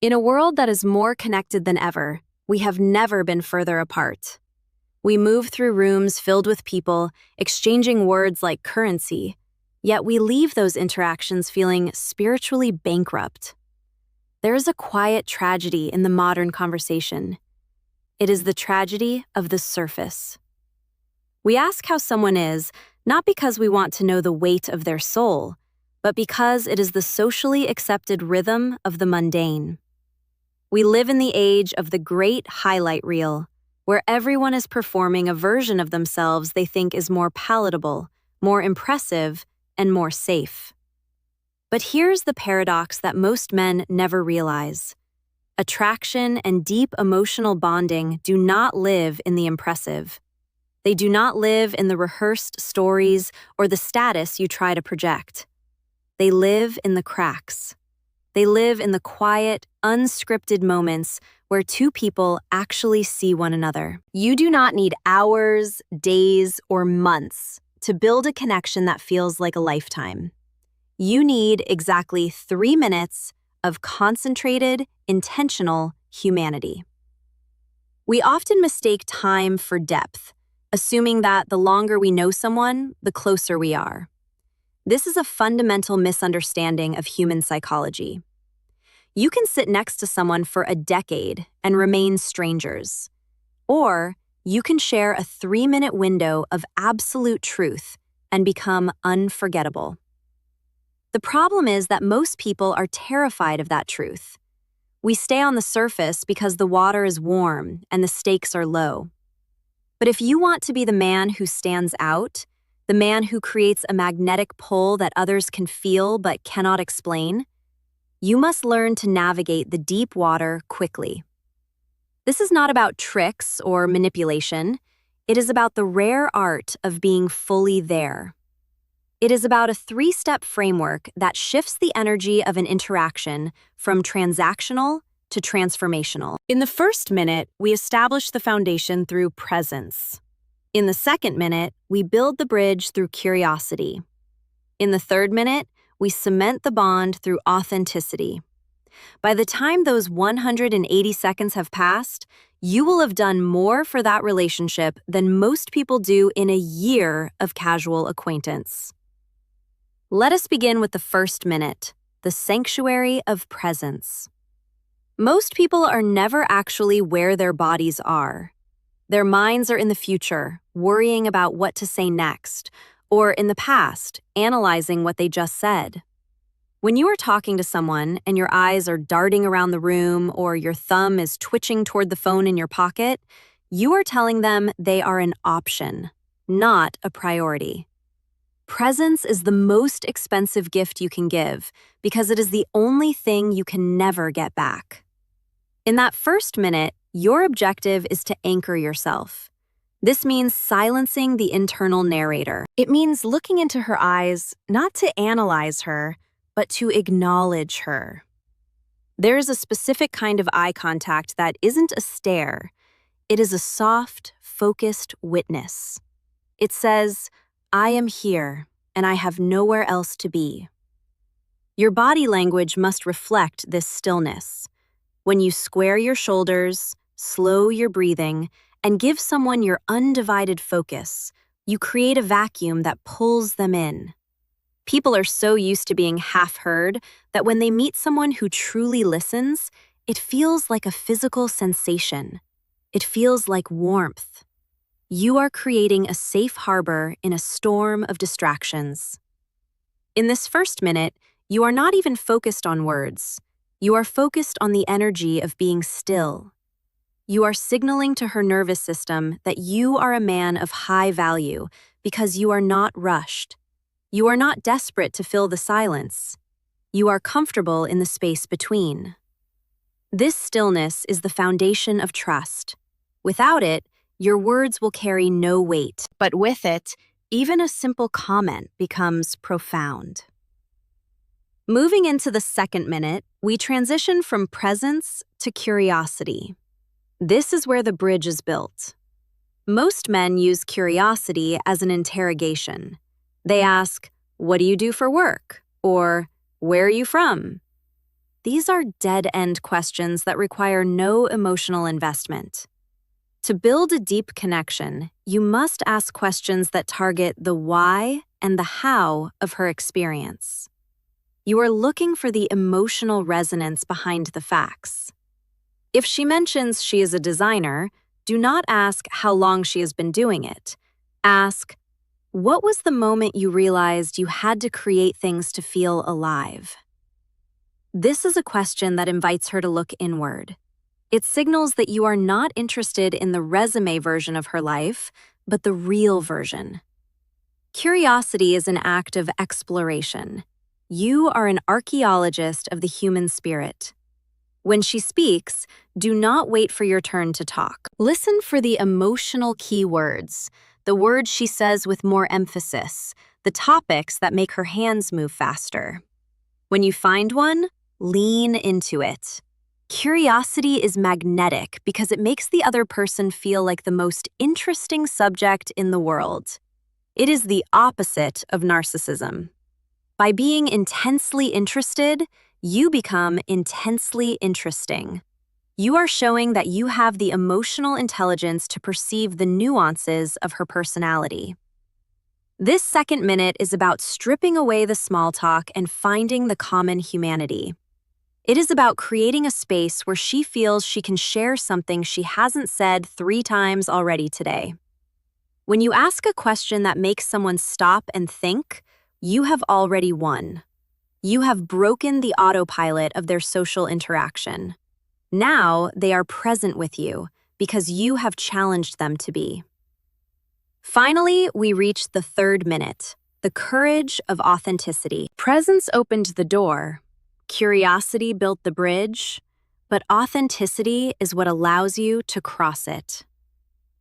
In a world that is more connected than ever, we have never been further apart. We move through rooms filled with people, exchanging words like currency, yet we leave those interactions feeling spiritually bankrupt. There is a quiet tragedy in the modern conversation. It is the tragedy of the surface. We ask how someone is, not because we want to know the weight of their soul, but because it is the socially accepted rhythm of the mundane. We live in the age of the great highlight reel, where everyone is performing a version of themselves they think is more palatable, more impressive, and more safe. But here's the paradox that most men never realize. Attraction and deep emotional bonding do not live in the impressive. They do not live in the rehearsed stories or the status you try to project. They live in the cracks. They live in the quiet, unscripted moments where two people actually see one another. You do not need hours, days, or months to build a connection that feels like a lifetime. You need exactly 3 minutes of concentrated, intentional humanity. We often mistake time for depth, assuming that the longer we know someone, the closer we are. This is a fundamental misunderstanding of human psychology. You can sit next to someone for a decade and remain strangers. Or you can share a 3-minute window of absolute truth and become unforgettable. The problem is that most people are terrified of that truth. We stay on the surface because the water is warm and the stakes are low. But if you want to be the man who stands out, the man who creates a magnetic pull that others can feel but cannot explain, you must learn to navigate the deep water quickly. This is not about tricks or manipulation. It is about the rare art of being fully there. It is about a 3-step framework that shifts the energy of an interaction from transactional to transformational. In the first minute, we establish the foundation through presence. In the second minute, we build the bridge through curiosity. In the third minute, we cement the bond through authenticity. By the time those 180 seconds have passed, you will have done more for that relationship than most people do in a year of casual acquaintance. Let us begin with the first minute, the sanctuary of presence. Most people are never actually where their bodies are. Their minds are in the future, worrying about what to say next, or in the past, analyzing what they just said. When you are talking to someone and your eyes are darting around the room or your thumb is twitching toward the phone in your pocket, you are telling them they are an option, not a priority. Presence is the most expensive gift you can give because it is the only thing you can never get back. In that first minute, your objective is to anchor yourself. This means silencing the internal narrator. It means looking into her eyes, not to analyze her, but to acknowledge her. There is a specific kind of eye contact that isn't a stare. It is a soft, focused witness. It says, "I am here, and I have nowhere else to be." Your body language must reflect this stillness. When you square your shoulders, slow your breathing, and give someone your undivided focus, you create a vacuum that pulls them in. People are so used to being half heard that when they meet someone who truly listens, it feels like a physical sensation. It feels like warmth. You are creating a safe harbor in a storm of distractions. In this first minute, you are not even focused on words. You are focused on the energy of being still. You are signaling to her nervous system that you are a man of high value because you are not rushed. You are not desperate to fill the silence. You are comfortable in the space between. This stillness is the foundation of trust. Without it, your words will carry no weight, but with it, even a simple comment becomes profound. Moving into the second minute, we transition from presence to curiosity. This is where the bridge is built. Most men use curiosity as an interrogation. They ask, "What do you do for work?" or "Where are you from?" These are dead-end questions that require no emotional investment. To build a deep connection, you must ask questions that target the why and the how of her experience. You are looking for the emotional resonance behind the facts. If she mentions she is a designer, do not ask how long she has been doing it. Ask, what was the moment you realized you had to create things to feel alive? This is a question that invites her to look inward. It signals that you are not interested in the resume version of her life, but the real version. Curiosity is an act of exploration. You are an archaeologist of the human spirit. When she speaks, do not wait for your turn to talk. Listen for the emotional keywords, the words she says with more emphasis, the topics that make her hands move faster. When you find one, lean into it. Curiosity is magnetic because it makes the other person feel like the most interesting subject in the world. It is the opposite of narcissism. By being intensely interested, you become intensely interesting. You are showing that you have the emotional intelligence to perceive the nuances of her personality. This second minute is about stripping away the small talk and finding the common humanity. It is about creating a space where she feels she can share something she hasn't said 3 times already today. When you ask a question that makes someone stop and think, you have already won. You have broken the autopilot of their social interaction. Now they are present with you because you have challenged them to be. Finally, we reach the third minute, the courage of authenticity. Presence opened the door. Curiosity built the bridge, but authenticity is what allows you to cross it.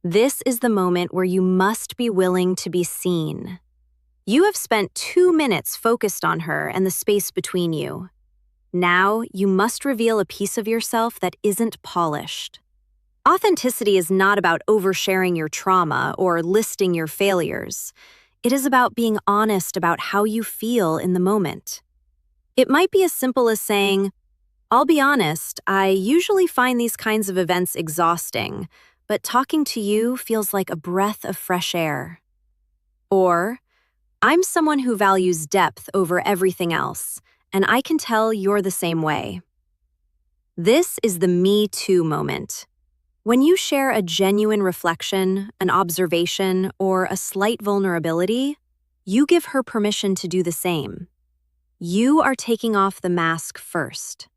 This is the moment where you must be willing to be seen. You have spent 2 minutes focused on her and the space between you. Now you must reveal a piece of yourself that isn't polished. Authenticity is not about oversharing your trauma or listing your failures. It is about being honest about how you feel in the moment. It might be as simple as saying, I'll be honest, I usually find these kinds of events exhausting, but talking to you feels like a breath of fresh air. Or, I'm someone who values depth over everything else, and I can tell you're the same way. This is the Me Too moment. When you share a genuine reflection, an observation, or a slight vulnerability, you give her permission to do the same. You are taking off the mask first.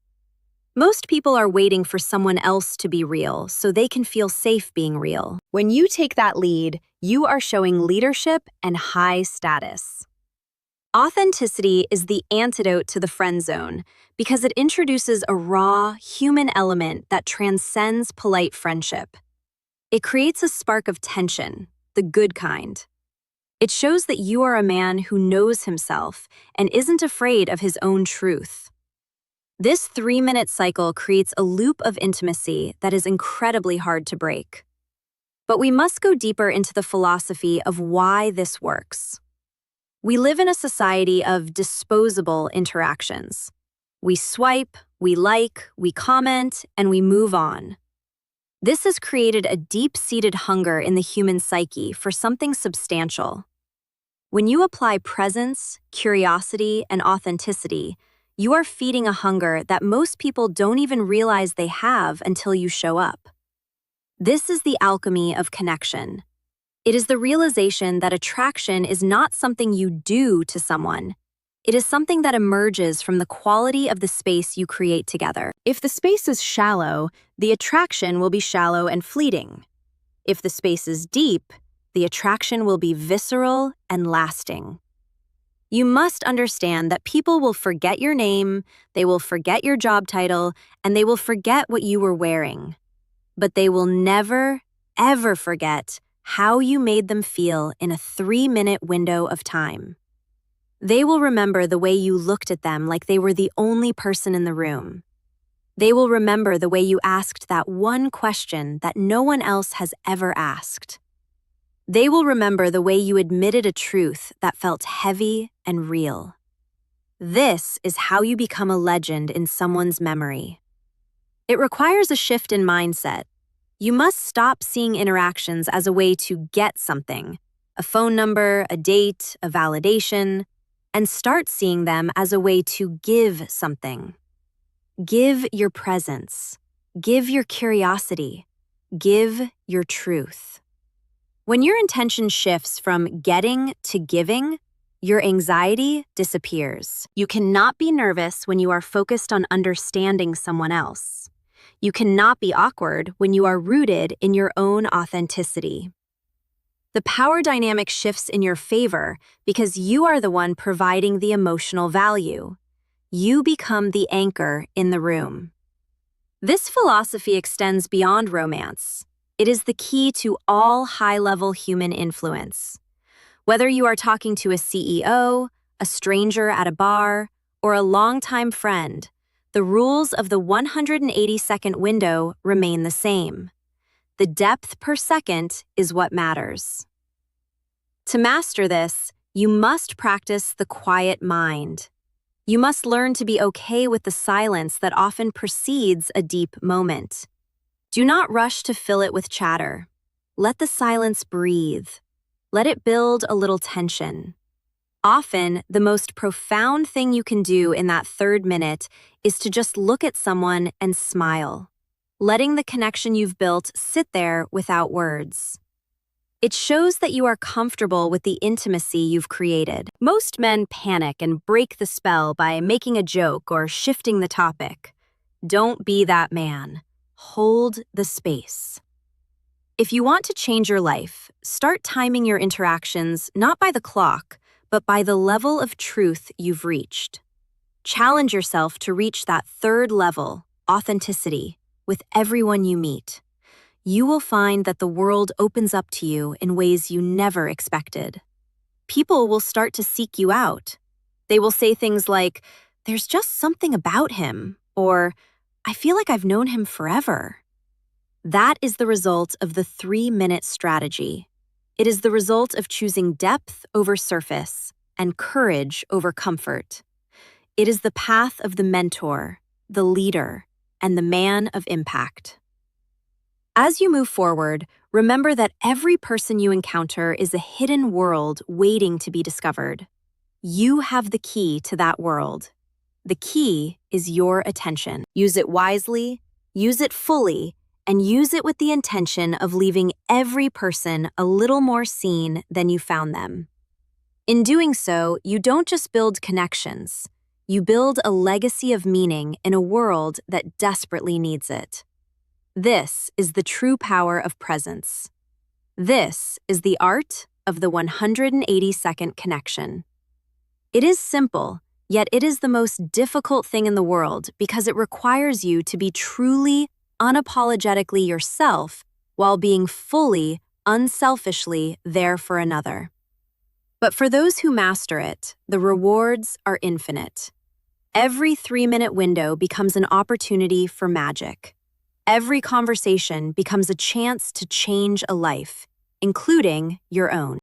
Most people are waiting for someone else to be real so they can feel safe being real. When you take that lead, you are showing leadership and high status. Authenticity is the antidote to the friend zone because it introduces a raw, human element that transcends polite friendship. It creates a spark of tension, the good kind. It shows that you are a man who knows himself and isn't afraid of his own truth. This 3-minute cycle creates a loop of intimacy that is incredibly hard to break. But we must go deeper into the philosophy of why this works. We live in a society of disposable interactions. We swipe, we like, we comment, and we move on. This has created a deep-seated hunger in the human psyche for something substantial. When you apply presence, curiosity, and authenticity, you are feeding a hunger that most people don't even realize they have until you show up. This is the alchemy of connection. It is the realization that attraction is not something you do to someone. It is something that emerges from the quality of the space you create together. If the space is shallow, the attraction will be shallow and fleeting. If the space is deep, the attraction will be visceral and lasting. You must understand that people will forget your name, they will forget your job title, and they will forget what you were wearing. But they will never, ever forget how you made them feel in a 3-minute window of time. They will remember the way you looked at them like they were the only person in the room. They will remember the way you asked that one question that no one else has ever asked. They will remember the way you admitted a truth that felt heavy and real. This is how you become a legend in someone's memory. It requires a shift in mindset. You must stop seeing interactions as a way to get something, a phone number, a date, a validation, and start seeing them as a way to give something. Give your presence. Give your curiosity. Give your truth. When your intention shifts from getting to giving, your anxiety disappears. You cannot be nervous when you are focused on understanding someone else. You cannot be awkward when you are rooted in your own authenticity. The power dynamic shifts in your favor because you are the one providing the emotional value. You become the anchor in the room. This philosophy extends beyond romance. It is the key to all high-level human influence. Whether you are talking to a CEO, a stranger at a bar, or a longtime friend, the rules of the 180-second window remain the same. The depth per second is what matters. To master this, you must practice the quiet mind. You must learn to be okay with the silence that often precedes a deep moment. Do not rush to fill it with chatter. Let the silence breathe. Let it build a little tension. Often, the most profound thing you can do in that third minute is to just look at someone and smile, letting the connection you've built sit there without words. It shows that you are comfortable with the intimacy you've created. Most men panic and break the spell by making a joke or shifting the topic. Don't be that man. Hold the space. If you want to change your life, start timing your interactions not by the clock, but by the level of truth you've reached. Challenge yourself to reach that third level, authenticity, with everyone you meet. You will find that the world opens up to you in ways you never expected. People will start to seek you out. They will say things like, "There's just something about him," or "I feel like I've known him forever." That is the result of the 3-minute strategy. It is the result of choosing depth over surface and courage over comfort. It is the path of the mentor, the leader, and the man of impact. As you move forward, remember that every person you encounter is a hidden world waiting to be discovered. You have the key to that world. The key is your attention. Use it wisely, use it fully, and use it with the intention of leaving every person a little more seen than you found them. In doing so, you don't just build connections. You build a legacy of meaning in a world that desperately needs it. This is the true power of presence. This is the art of the 180-second connection. It is simple, yet it is the most difficult thing in the world because it requires you to be truly, unapologetically yourself while being fully, unselfishly there for another. But for those who master it, the rewards are infinite. Every 3-minute window becomes an opportunity for magic. Every conversation becomes a chance to change a life, including your own.